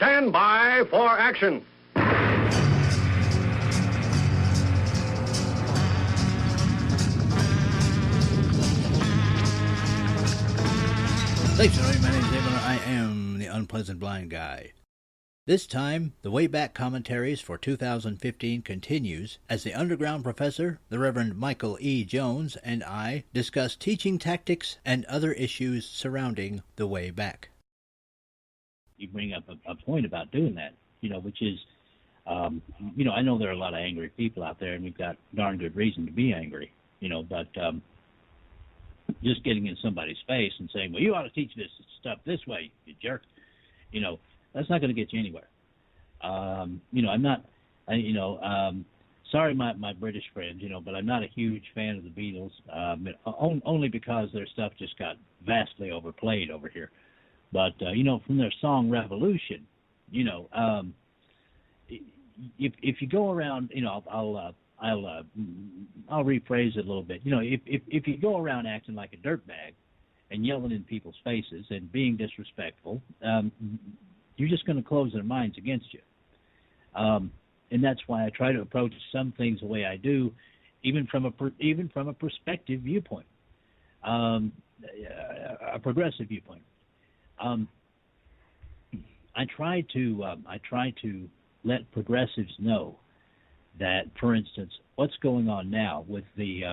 Stand by for action. Thanks, everybody. My name is David. I am the Unpleasant Blind Guy. This time, the Wayback Commentaries for 2015 continues as the underground professor, the Reverend Michael E. Jones, and I discuss teaching tactics and other issues surrounding the way back. You bring up a point about doing that, which is, I know there are a lot of angry people out there, and we've got darn good reason to be angry, but just getting in somebody's face and saying, well, you ought to teach this stuff this way, you jerk, that's not going to get you anywhere. Sorry, my British friends, but I'm not a huge fan of the Beatles, only because their stuff just got vastly overplayed over here. But, from their song Revolution, if you go around, I'll rephrase it a little bit. If you go around acting like a dirtbag and yelling in people's faces and being disrespectful, you're just going to close their minds against you. And that's why I try to approach some things the way I do, even from a perspective viewpoint, a progressive viewpoint. I try to let progressives know that, for instance, what's going on now with the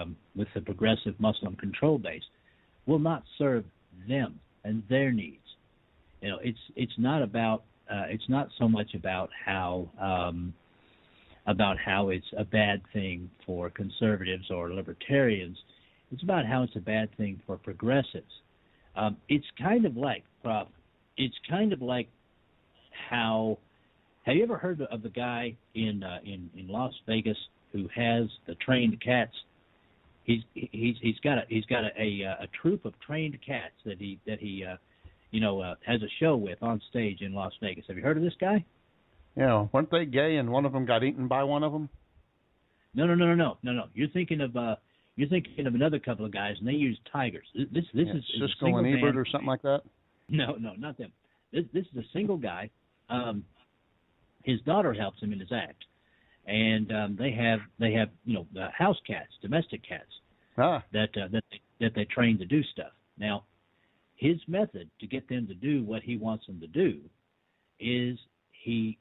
progressive Muslim control base will not serve them and their needs. It's not so much about how it's a bad thing for conservatives or libertarians. It's about how it's a bad thing for progressives. It's kind of like how. Have you ever heard of the guy in Las Vegas who has the trained cats? He's got a troupe of trained cats that he has a show with on stage in Las Vegas. Have you heard of this guy? Yeah, weren't they gay and one of them got eaten by one of them? No. You're thinking of another couple of guys, and they use tigers. This is Siskel and Ebert or something like that. No, not them. This is a single guy. His daughter helps him in his act, and they have house cats, domestic cats that they train to do stuff. Now, his method to get them to do what he wants them to do is he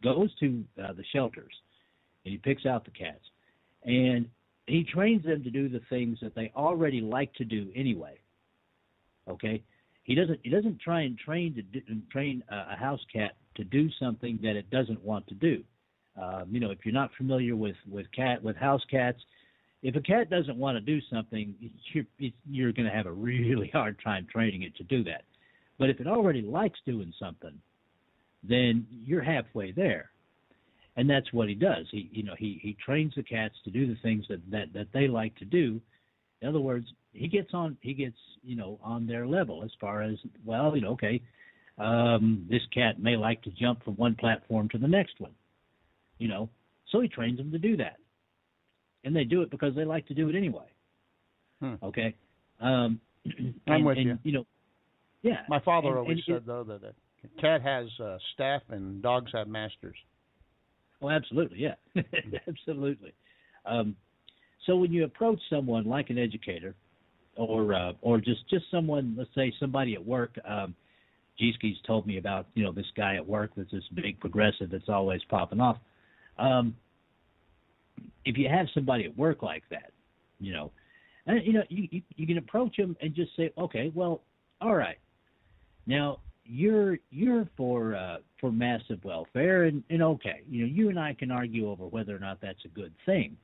goes to the shelters and he picks out the cats, and he trains them to do the things that they already like to do anyway. Okay. He doesn't try and train a house cat to do something that it doesn't want to do. If you're not familiar with house cats, if a cat doesn't want to do something, you're going to have a really hard time training it to do that. But if it already likes doing something, then you're halfway there, and that's what he does. He trains the cats to do the things that they like to do. In other words, he gets on their level as far as, this cat may like to jump from one platform to the next one, so he trains them to do that, and they do it because they like to do it anyway. Okay, I'm with you. Yeah. My father always said though that a cat has staff and dogs have masters. Oh, absolutely, yeah, absolutely. So when you approach someone like an educator, or just someone, let's say somebody at work, Gieske's told me about this guy at work that's this big progressive that's always popping off. If you have somebody at work like that, you can approach them and just say, okay, well, all right, now you're for massive welfare, and okay, you and I can argue over whether or not that's a good thing,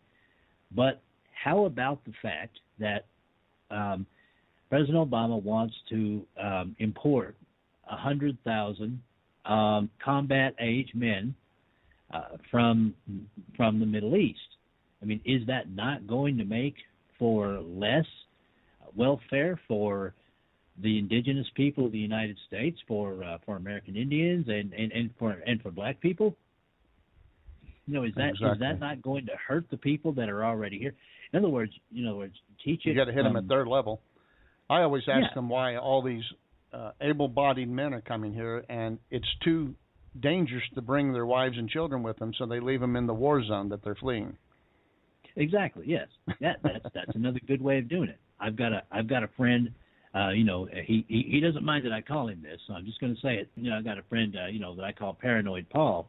but how about the fact that President Obama wants to import 100,000 combat-age men from the Middle East? I mean, is that not going to make for less welfare for the indigenous people of the United States, for American Indians, and for black people? Is that not going to hurt the people that are already here? In other words, teach it. You got to hit them at their level. I always ask them why all these able-bodied men are coming here, and it's too dangerous to bring their wives and children with them, so they leave them in the war zone that they're fleeing. Exactly. Yes. That's another good way of doing it. I've got a friend. He doesn't mind that I call him this, so I'm just going to say it. I've got a friend, that I call Paranoid Paul.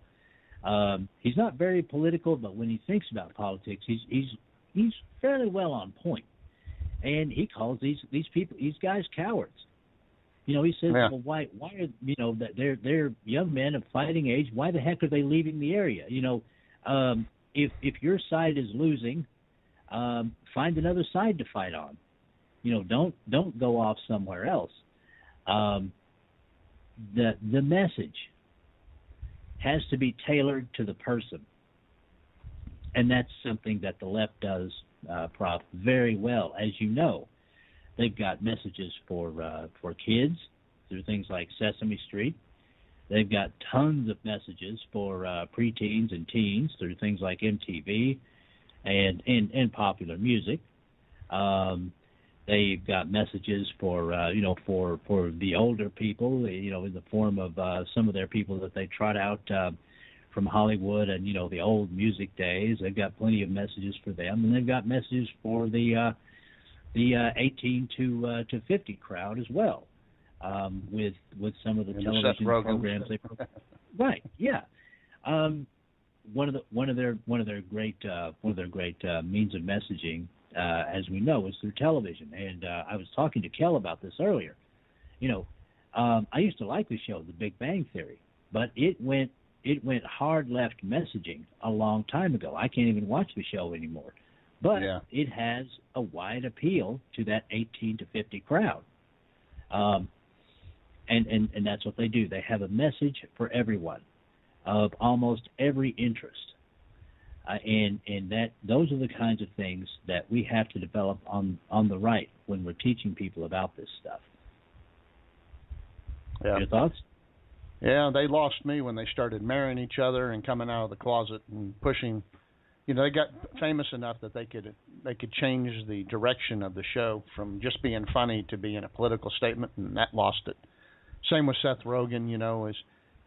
He's not very political, but when he thinks about politics, he's fairly well on point. And he calls these guys cowards. He says, well, why are that they're young men of fighting age? Why the heck are they leaving the area? If your side is losing, find another side to fight on. Don't go off somewhere else. The message has to be tailored to the person, and that's something that the left does, Prof, very well. As you know, they've got messages for kids through things like Sesame Street. They've got tons of messages for preteens and teens through things like MTV and popular music. They've got messages for the older people, in the form of some of their people that they trot out from Hollywood and the old music days. They've got plenty of messages for them, and they've got messages for the 18 to 50 crowd as well, with some of the television programs they right, yeah. One of their great means of messaging, as we know, is through television. And I was talking to Kel about this earlier. I used to like the show, The Big Bang Theory, but it went hard left messaging a long time ago. I can't even watch the show anymore. But it has a wide appeal to that 18 to 50 crowd. And that's what they do. They have a message for everyone of almost every interest. And that those are the kinds of things that we have to develop on the right when we're teaching people about this stuff. Yeah. Your thoughts? Yeah, they lost me when they started marrying each other and coming out of the closet and pushing. They got famous enough that they could change the direction of the show from just being funny to being a political statement, and that lost it. Same with Seth Rogen, is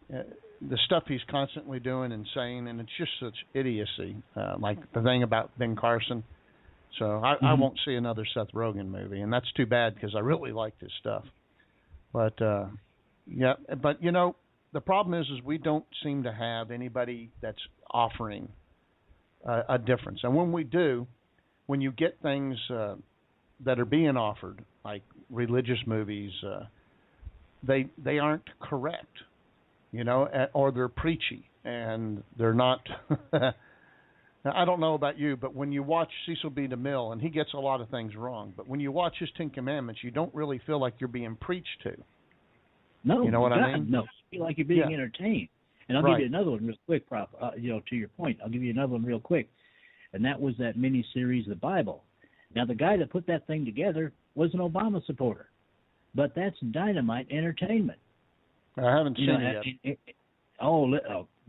the stuff he's constantly doing and saying, and it's just such idiocy, like the thing about Ben Carson. So I won't see another Seth Rogen movie, and that's too bad because I really liked his stuff. But the problem is we don't seem to have anybody that's offering a difference. And when we do, when you get things that are being offered, like religious movies, they aren't correct, or they're preachy, and they're not. I don't know about you, but when you watch Cecil B. DeMille, and he gets a lot of things wrong, but when you watch his Ten Commandments, you don't really feel like you're being preached to. No, you know what I mean? No, you feel like you're being entertained. And I'll give you another one real quick, Prof. To your point, I'll give you another one real quick, and that was that mini-series, The Bible. Now, the guy that put that thing together was an Obama supporter, but that's dynamite entertainment. I haven't seen it yet.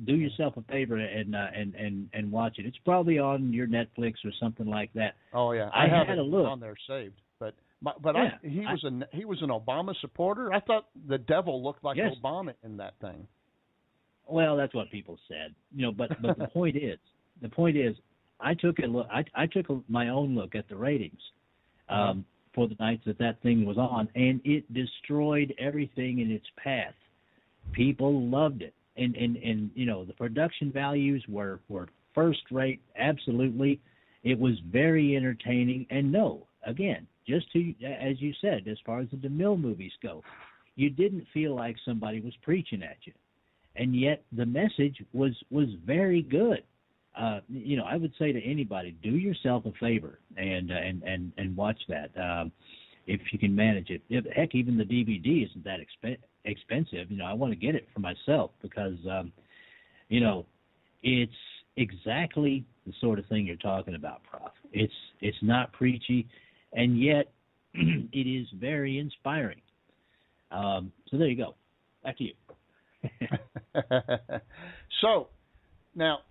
Do yourself a favor and watch it. It's probably on your Netflix or something like that. Oh yeah, I have had it a look on there saved, but he was an Obama supporter. I thought the devil looked like Obama in that thing. Well, that's what people said, But the point is, I took a look. I took my own look at the ratings for the nights that thing was on, and it destroyed everything in its path. People loved it, and the production values were first rate. Absolutely, it was very entertaining. And again, just as you said, as far as the DeMille movies go, you didn't feel like somebody was preaching at you. And yet the message was very good. I would say to anybody, do yourself a favor and watch that if you can manage it. Heck, even the DVD isn't that expensive. I want to get it for myself because, it's exactly the sort of thing you're talking about, Prof. It's not preachy, and yet it is very inspiring. So there you go. Back to you. So, now,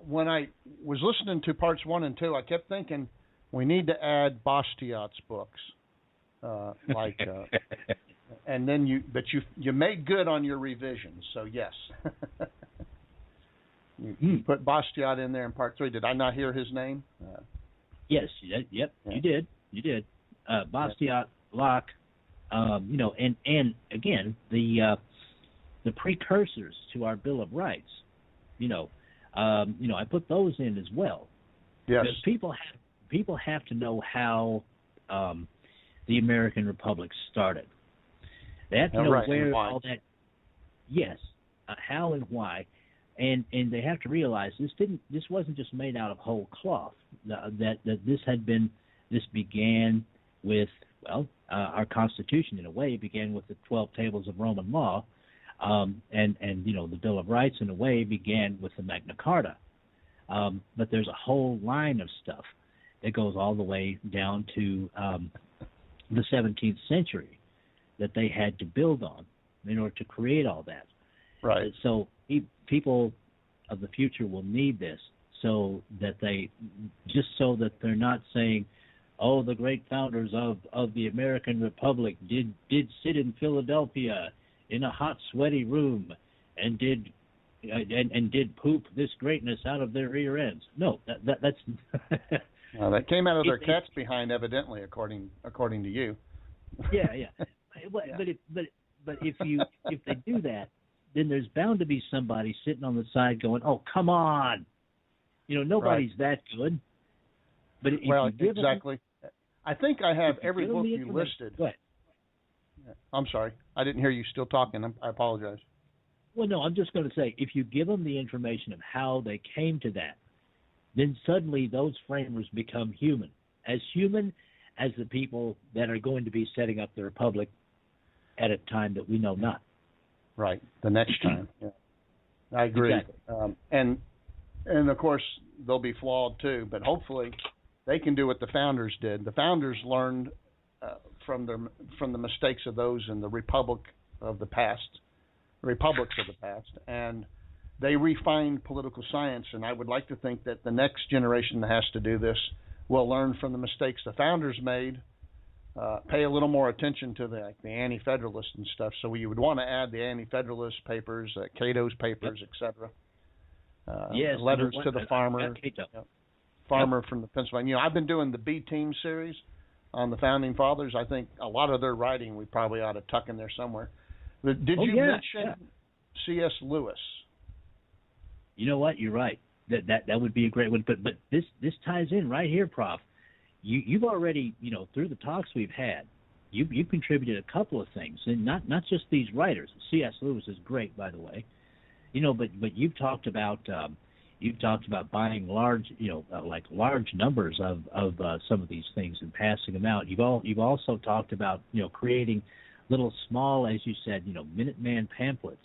when I was listening to parts 1 and 2, I kept thinking we need to add Bastiat's books, like And then you made good on your revisions. So yes, you put Bastiat in there in part 3. Did I not hear his name? Yes. Yep. Yeah. You did. Bastiat, Locke. And again the precursors to our Bill of Rights. I put those in as well. Yes. Because people have to know how the American Republic started. They have to know where all that. Yes, how and why, and they have to realize this wasn't just made out of whole cloth. That this began with our Constitution in a way began with the 12 Tables of Roman Law, and the Bill of Rights in a way began with the Magna Carta. But there's a whole line of stuff that goes all the way down to the 17th century that they had to build on in order to create all that. Right. So people of the future will need this so that they're not saying, oh, the great founders of the American Republic did sit in Philadelphia in a hot, sweaty room and did poop this greatness out of their rear ends. No, that's well, that came out of their cat's behind, evidently, according to you. Yeah. But if they do that, then there's bound to be somebody sitting on the side going, "Oh, come on, nobody's that good." But if you give exactly. I think I have every book you listed. Go ahead. I'm sorry, I didn't hear you still talking. I apologize. Well, no, I'm just going to say, if you give them the information of how they came to that, then suddenly those framers become human as the people that are going to be setting up the Republic at a time that we know not. Right, the next time. Yeah. I agree. Exactly. And of course, they'll be flawed too, but hopefully they can do what the founders did. The founders learned from the mistakes of those in the republics of the past, and they refined political science. And I would like to think that the next generation that has to do this will learn from the mistakes the founders made, pay a little more attention to the anti-federalists and stuff. So you would want to add the anti-federalist papers, Cato's papers, etc. Yes, letters to the farmer, from the Pennsylvania. I've been doing the B Team series on the Founding Fathers. I think a lot of their writing we probably ought to tuck in there somewhere. But did you mention C.S. Lewis? You know what? You're right. That would be a great one. But this ties in right here, Prof. You've already, through the talks we've had, you've contributed a couple of things, and not just these writers. C.S. Lewis is great, by the way. But you've talked about buying large, like large numbers of some of these things and passing them out. You've also talked about creating little small, as you said, Minuteman pamphlets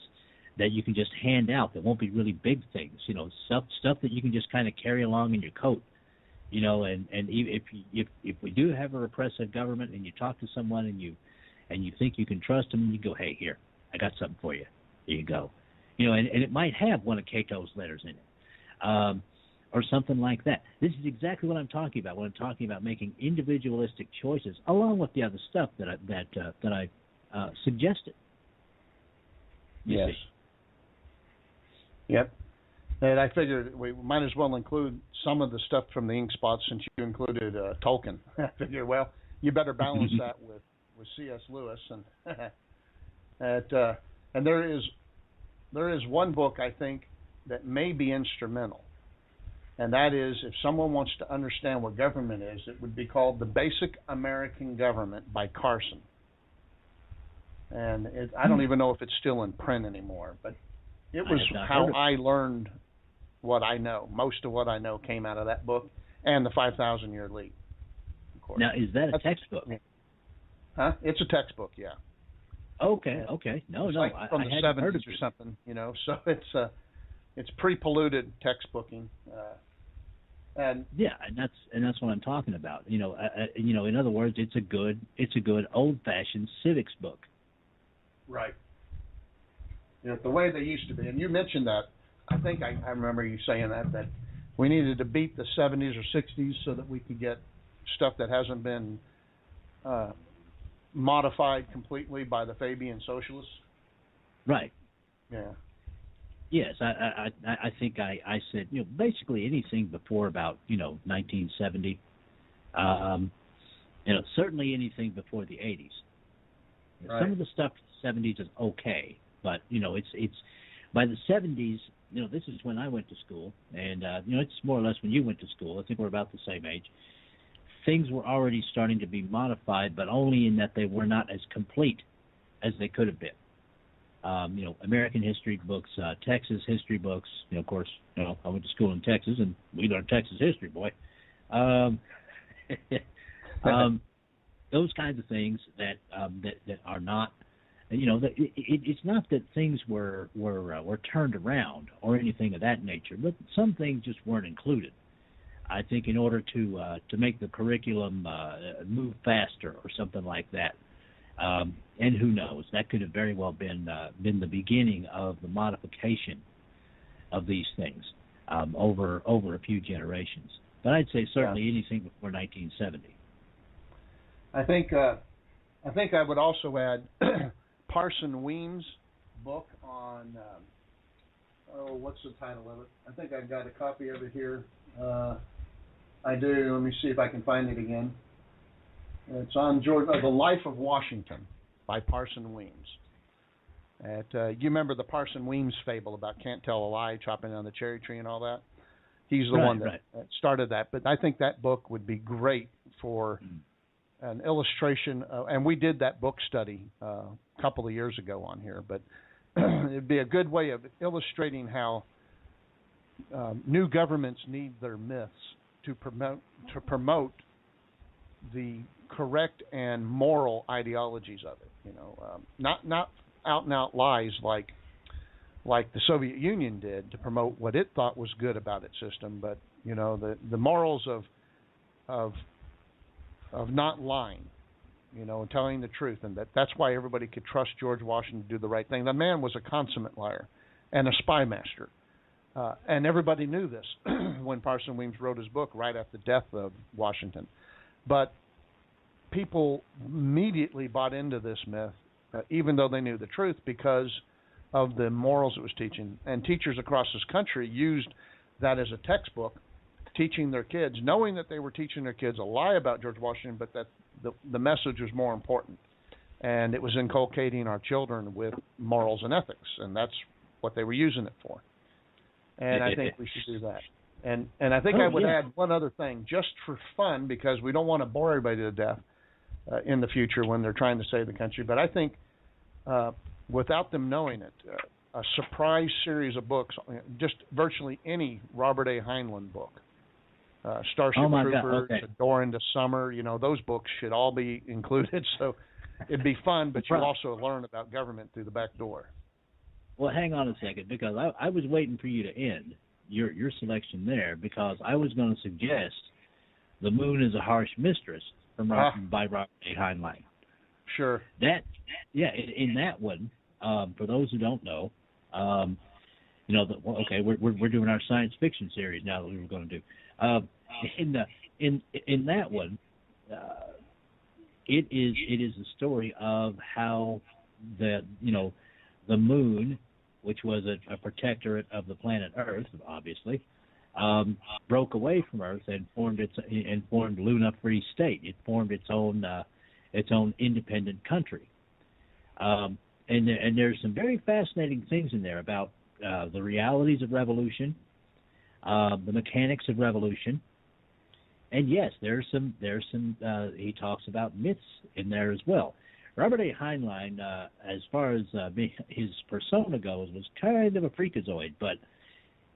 that you can just hand out that won't be really big things. Stuff that you can just kind of carry along in your coat. And if we do have a repressive government and you talk to someone and you think you can trust them, you go, hey, here, I got something for you. Here you go. And it might have one of Cato's letters in it, or something like that. This is exactly what I'm talking about when I'm talking about making individualistic choices, along with the other stuff that I suggested. Yes. Yep. And I figured we might as well include some of the stuff from the Ink Spots since you included Tolkien. I figured, well, you better balance that with C.S. Lewis, and there is one book I think that may be instrumental, and that is, if someone wants to understand what government is, it would be called The Basic American Government by Carson. And I don't even know if it's still in print anymore, but it was how I learned what I know. Most of what I know came out of that book and the 5,000-Year Lead, of course. Now, is that a textbook? Huh? It's a textbook, yeah. Okay. No, like from the 70s or something, So it's pre-polluted textbooking, and that's what I'm talking about. In other words, it's a good old-fashioned civics book. Right. The way they used to be, and you mentioned that. I think I remember you saying that we needed to beat the 70s or 60s so that we could get stuff that hasn't been modified completely by the Fabian socialists. Right. Yeah. Yes, I think I said, basically anything before about 1970. Certainly anything before the 80s. Right. Some of the stuff in the 70s is okay, but it's by the 70s. This is when I went to school, and it's more or less when you went to school. I think we're about the same age. Things were already starting to be modified, but only in that they were not as complete as they could have been. American history books, Texas history books. Of course, I went to school in Texas, and we learned Texas history, boy. Those kinds of things that are not, it's not that things were turned around or anything of that nature, but some things just weren't included. I think in order to make the curriculum move faster or something like that. And who knows? That could have very well been the beginning of the modification of these things over a few generations. But I'd say certainly anything before 1970. I think I would also add Parson Weems' book on what's the title of it? I think I've got a copy of it here. I do. Let me see if I can find it again. It's on The Life of Washington by Parson Weems. You remember the Parson Weems fable about can't tell a lie, chopping down the cherry tree and all that? He's the one that started that. But I think that book would be great for an illustration. And we did that book study a couple of years ago on here. But it'd be a good way of illustrating how new governments need their myths to promote the correct and moral ideologies of it. Not out and out lies like the Soviet Union did to promote what it thought was good about its system, but the morals of not lying, and telling the truth, and that's why everybody could trust George Washington to do the right thing. The man was a consummate liar and a spy master. And everybody knew this when Parson Weems wrote his book right after the death of Washington. But people immediately bought into this myth, even though they knew the truth, because of the morals it was teaching. And teachers across this country used that as a textbook, teaching their kids, knowing that they were teaching their kids a lie about George Washington, but that the message was more important. And it was inculcating our children with morals and ethics, and that's what they were using it for. And I think we should do that. And I think I would add one other thing, just for fun, because we don't want to bore everybody to death in the future when they're trying to save the country. But I think without them knowing it, a surprise series of books, just virtually any Robert A. Heinlein book, Starship Troopers, A Door into Summer, those books should all be included. So it'd be fun, but you'll also learn about government through the back door. Well, hang on a second, because I was waiting for you to end your selection there, because I was going to suggest The Moon is a Harsh Mistress by Robert A. Heinlein. Sure. In that one, for those who don't know, we're doing our science fiction series now that we were going to do. In that one, it is a story of how the moon, which was a protectorate of the planet Earth, obviously, broke away from Earth and formed Luna Free State. It formed its own independent country. And there's some very fascinating things in there about the realities of revolution, the mechanics of revolution, and yes, there's some. He talks about myths in there as well. Robert A. Heinlein, as far as his persona goes, was kind of a freakazoid, but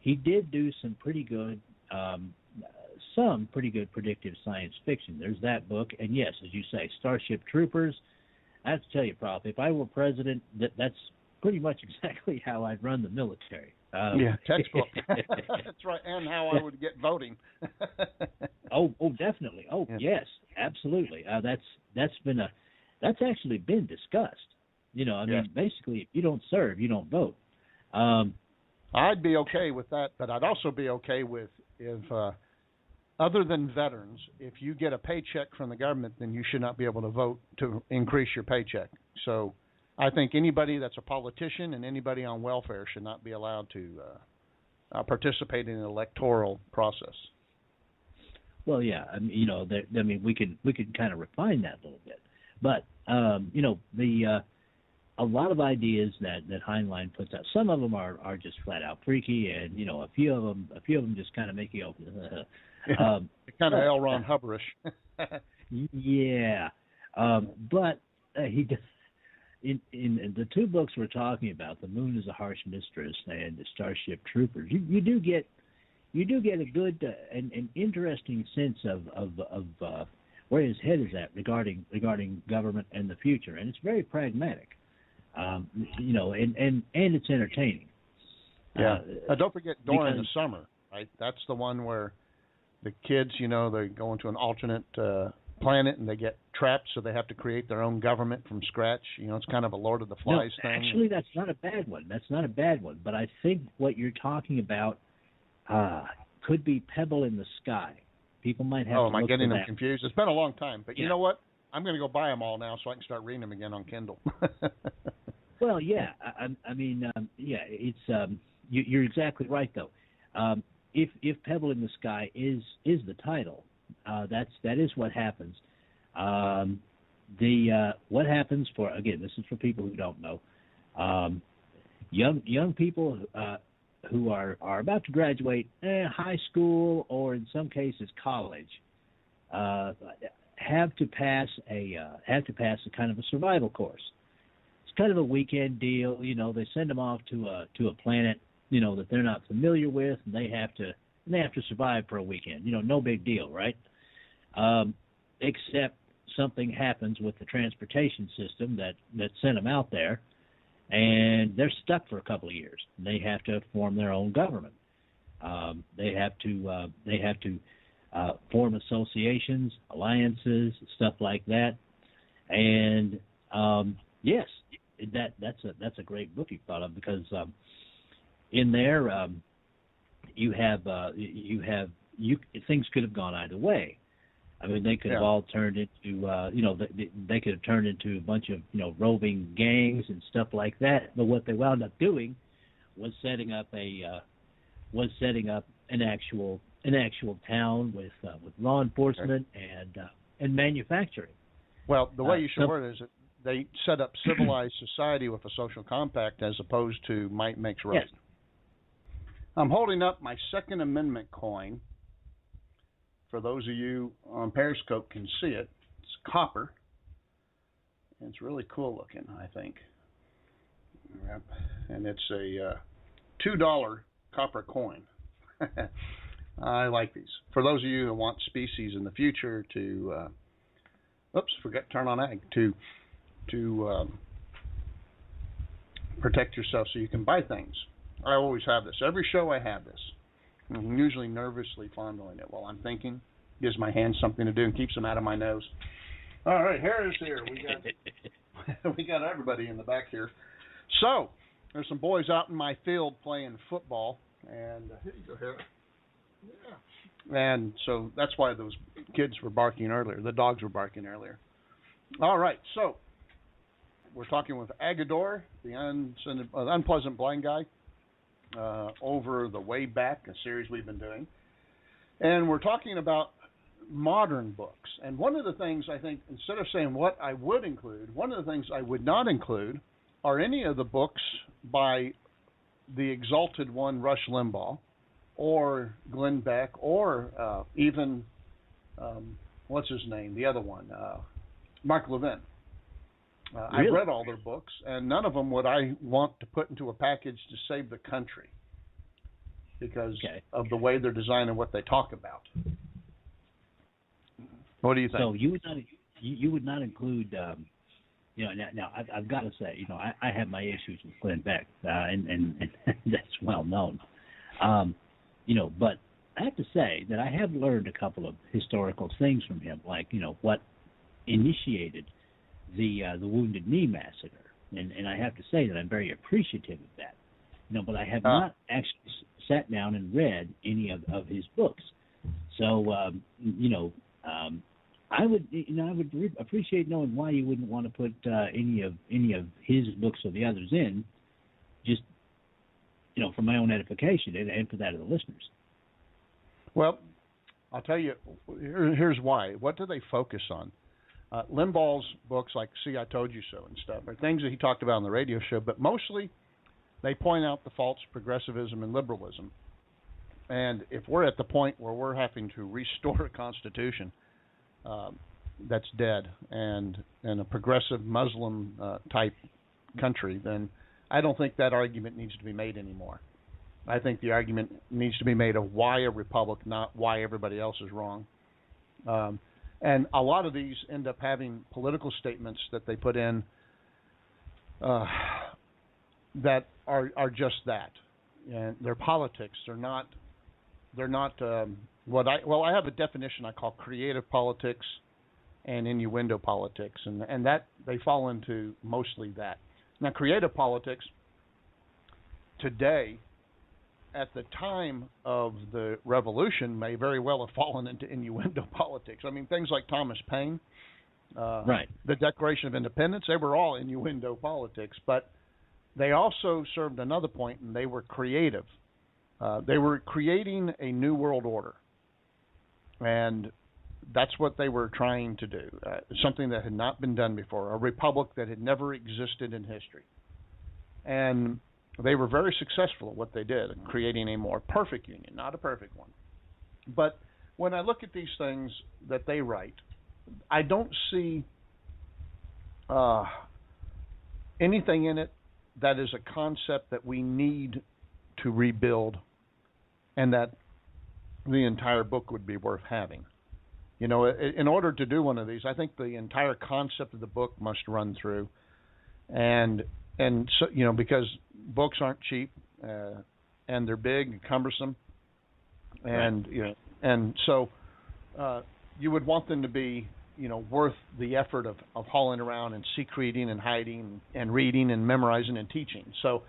he did do some pretty good predictive science fiction. There's that book, and yes, as you say, Starship Troopers. I have to tell you, Prof, if I were president, that's pretty much exactly how I'd run the military. Textbook. That's right, and how I would get voting. Oh, definitely. Yes, absolutely. That's actually been discussed. Mean, basically, if you don't serve, you don't vote. I'd be okay with that, but I'd also be okay with if other than veterans, if you get a paycheck from the government, then you should not be able to vote to increase your paycheck. So I think anybody that's a politician and anybody on welfare should not be allowed to participate in an electoral process. Well, yeah, I mean, we can kind of refine that a little bit, but a lot of ideas that Heinlein puts out, some of them are just flat out freaky, and a few of them just kind of make you open. Kind of L. Ron Hubbard-ish. Yeah, but he does. In the two books we're talking about, The Moon is a Harsh Mistress and The Starship Troopers, you do get a good and interesting sense of where his head is at regarding government and the future, and it's very pragmatic, and it's entertaining. Yeah. Don't forget Dora in the Summer, right? That's the one where the kids, they go into an alternate planet and they get trapped, so they have to create their own government from scratch. It's kind of a Lord of the Flies thing. Actually, that's not a bad one. But I think what you're talking about could be Pebble in the Sky. People might have. Oh, to am I look getting for them that. confused? It's been a long time, but yeah. You know what? I'm going to go buy them all now so I can start reading them again on Kindle. Well, yeah. I mean, it's you're exactly right though. If Pebble in the Sky is the title, that is what happens. What happens for, again, this is for people who don't know, young people who are about to graduate high school or in some cases college have to pass a kind of a survival course. It's kind of a weekend deal. They send them off to a planet that they're not familiar with, and they have to survive for a weekend. No big deal, right? Except something happens with the transportation system that sent them out there, and they're stuck for a couple of years. They have to form their own government. They have to form associations, alliances, stuff like that. And yes, that's a great book you thought of, because in there things could have gone either way. I mean, they could have all turned into, they could have turned into a bunch of, roving gangs and stuff like that. But what they wound up doing was setting up an actual town with law enforcement and manufacturing. Well, the way you should word it is that they set up civilized society with a social compact as opposed to might makes right. Yes. I'm holding up my Second Amendment coin. For those of you on Periscope can see it. It's copper. And it's really cool looking, I think. Yep. And it's a $2 copper coin. I like these. For those of you who want species in the future to, forgot to turn on ag, to protect yourself so you can buy things. I always have this. Every show I have this. I'm usually nervously fondling it while I'm thinking. Gives my hands something to do and keeps them out of my nose. All right, Harris here. We got everybody in the back here. So there's some boys out in my field playing football, and here you go, Harris. Yeah. And so that's why those kids were barking earlier. The dogs were barking earlier. All right, so we're talking with Agador, the unpleasant blind guy. Over the Way Back, a series we've been doing. And we're talking about modern books. And one of the things I think, instead of saying what I would include, one of the things I would not include are any of the books by the exalted one, Rush Limbaugh, or Glenn Beck, or even, what's his name, the other one, Mark Levin. Really? I've read all their books, and none of them would I want to put into a package to save the country because of the way they're designed and what they talk about. What do you think? So you would not include, now I've got to say, I have my issues with Glenn Beck, and that's well known. But I have to say that I have learned a couple of historical things from him, like, what initiated the Wounded Knee Massacre, and I have to say that I'm very appreciative of that. But I have not actually sat down and read any of his books. So, I would appreciate knowing why you wouldn't want to put any of his books or the others in, just, for my own edification and for that of the listeners. Well, I'll tell you, here's why. What do they focus on? Limbaugh's books, like See, I Told You So and stuff, are things that he talked about on the radio show, but mostly they point out the faults of progressivism and liberalism. And if we're at the point where we're having to restore a constitution that's dead and a progressive Muslim type country, then I don't think that argument needs to be made anymore. I think the argument needs to be made of why a republic, not why everybody else is wrong. And a lot of these end up having political statements that they put in that are just that. And they're politics. They're not I have a definition I call creative politics and innuendo politics, and that they fall into mostly that. Now, creative politics today, at the time of the revolution, may very well have fallen into innuendo politics. I mean, things like Thomas Paine, right, the Declaration of Independence, they were all innuendo politics, but they also served another point, and they were creative. They were creating a new world order, and that's what they were trying to do, something that had not been done before, a republic that had never existed in history. And they were very successful at what they did, in creating a more perfect union, not a perfect one. But when I look at these things that they write, I don't see anything in it that is a concept that we need to rebuild and that the entire book would be worth having. In order to do one of these, I think the entire concept of the book must run through, and so, because books aren't cheap, and they're big and cumbersome, and and so you would want them to be worth the effort of hauling around and secreting and hiding and reading and memorizing and teaching. So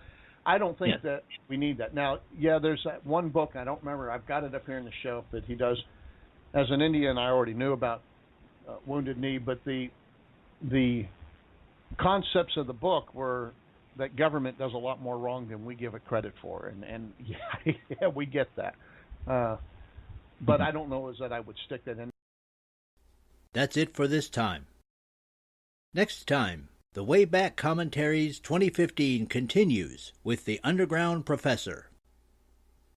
I don't think that we need that. Now, there's that one book, I don't remember, I've got it up here on the shelf, that he does. As an Indian, I already knew about Wounded Knee, but the concepts of the book were that government does a lot more wrong than we give it credit for, and we get that. But I don't know that I would stick that in. That's it for this time. Next time, the Wayback Commentaries 2015 continues with the Underground Professor.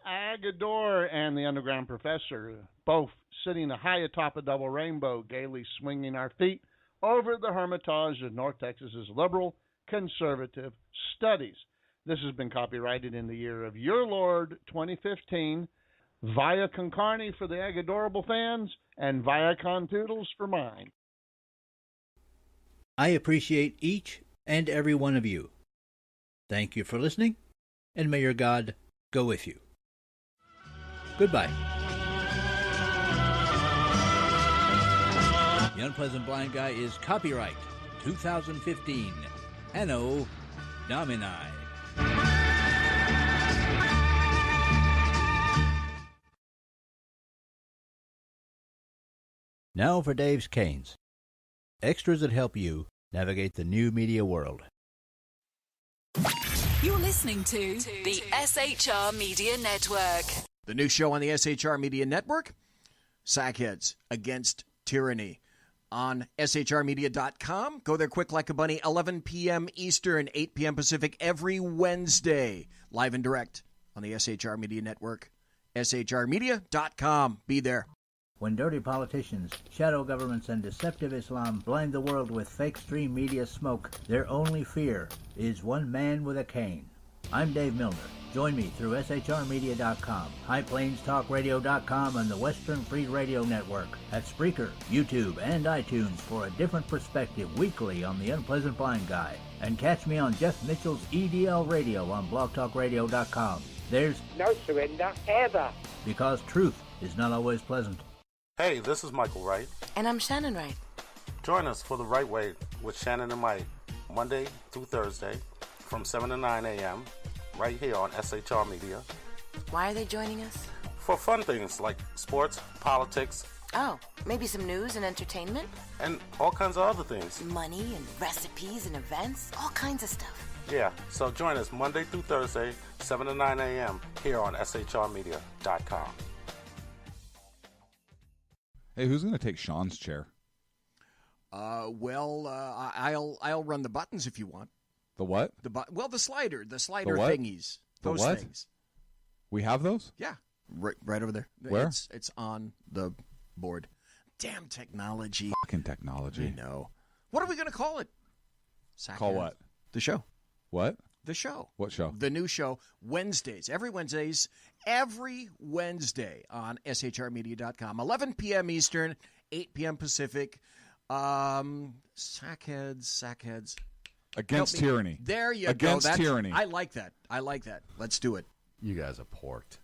Agador and the Underground Professor, both sitting high atop a double rainbow, gaily swinging our feet over the Hermitage of North Texas's liberal conservative studies. This has been copyrighted in the year of your Lord 2015, via con carne for the Agadorable fans and via con toodles for mine. I appreciate each and every one of you. Thank you for listening, and may your God go with you. Goodbye. The Unpleasant Blind Guy is copyright 2015, Anno Domini. Now for Dave's Canes. Extras that help you navigate the new media world. You're listening to the SHR Media Network. The new show on the SHR Media Network, Sackheads Against Tyranny, on shrmedia.com. Go there quick like a bunny, 11 p.m. Eastern, 8 p.m. Pacific, every Wednesday, live and direct on the SHR Media Network, shrmedia.com. Be there. When dirty politicians, shadow governments, and deceptive Islam blind the world with fake stream media smoke, their only fear is one man with a cane. I'm Dave Milner. Join me through shrmedia.com, highplains.talkradio.com, and the Western Free Radio Network at Spreaker, YouTube, and iTunes for a different perspective weekly on the Unpleasant Blind Guy. And catch me on Jeff Mitchell's EDL Radio on blogtalkradio.com. There's no surrender ever, because truth is not always pleasant. Hey, this is Michael Wright. And I'm Shannon Wright. Join us for The Right Way with Shannon and Mike, Monday through Thursday from 7 to 9 a.m. right here on SHR Media. Why are they joining us? for fun things like sports, politics, Oh, maybe some news and entertainment? and all kinds of other things. Money and recipes and events, all kinds of stuff. Yeah, so join us Monday through Thursday, 7 to 9 a.m. here on shrmedia.com. Hey, who's going to take Sean's chair? I'll run the buttons if you want. The what? The slider what? thingies. The Those what? things. We have those? Yeah, right over there. Where? It's on the board. Damn technology. Fucking technology. I know. What are we going to call it? Call what? The show. What? The show. What show? The new show, Wednesdays. Every Wednesday on shrmedia.com. 11 p.m. Eastern, 8 p.m. Pacific. Sackheads. Against tyranny. There you Against go. tyranny. I like that. Let's do it. You guys are porked.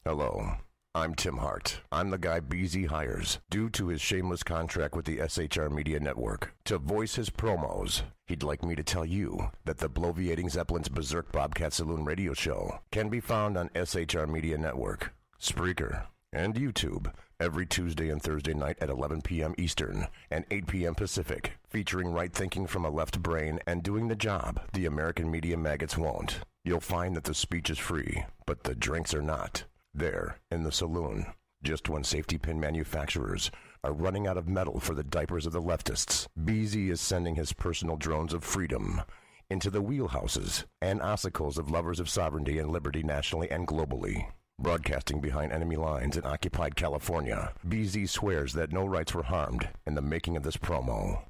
Hello, I'm Tim Hart. I'm the guy BZ hires due to his shameless contract with the SHR Media Network to voice his promos. He'd like me to tell you that the Bloviating Zeppelin's Berserk Bobcat Saloon radio show can be found on SHR Media Network, Spreaker, and YouTube every Tuesday and Thursday night at 11 p.m. Eastern and 8 p.m. Pacific, featuring right thinking from a left brain and doing the job the American media maggots won't. You'll find that the speech is free, but the drinks are not. There, in the saloon, just when safety pin manufacturers are running out of metal for the diapers of the leftists, BZ is sending his personal drones of freedom into the wheelhouses and ossicles of lovers of sovereignty and liberty nationally and globally. Broadcasting behind enemy lines in occupied California, BZ swears that no rights were harmed in the making of this promo.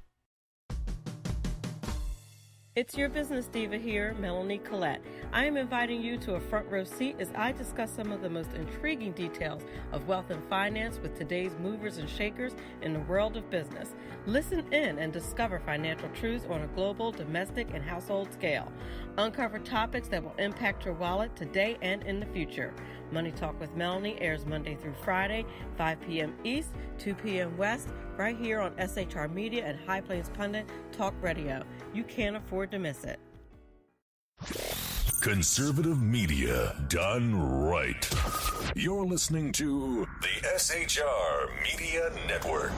It's your business diva here, Melanie Collette. I am inviting you to a front row seat as I discuss some of the most intriguing details of wealth and finance with today's movers and shakers in the world of business. Listen in and discover financial truths on a global, domestic, and household scale. Uncover topics that will impact your wallet today and in the future. Money Talk with Melanie airs Monday through Friday, 5 p.m. East, 2 p.m. West, right here on SHR Media and High Plains Pundit Talk Radio. You can't afford to miss it. Conservative media done right. You're listening to the SHR Media Network.